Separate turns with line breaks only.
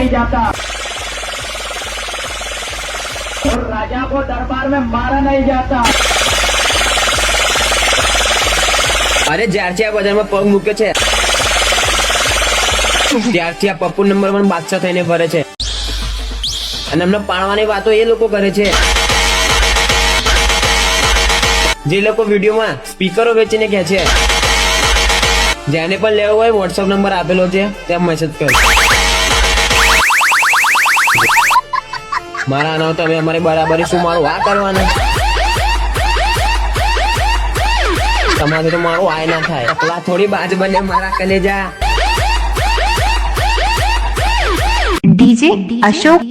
नहीं जाता और राजा को दरबार में मारा नहीं जाता।
અરે જ્યારથી આ બજારમાં પગ મૂક્યો છે ત્યારથી આ પપ્પુ નંબર 1 બાદશાહ થઈને ફરે છે અને એમને પાડવાની વાતો એ લોકો કરે છે જે લોકો વિડીયોમાં સ્પીકરો વેચીને કહે છે જેને પણ લેવો હોય વોટ્સઅપ નંબર આપેલો છે ત્યાં મેસેજ કરો. મારા નામ તમે અમારે બરાબરી શું મારું આ કરવાના તમારે તો મારું આય ના થાય એકલા થોડી બાજ બને મારા કલેજા.
DJ Ashok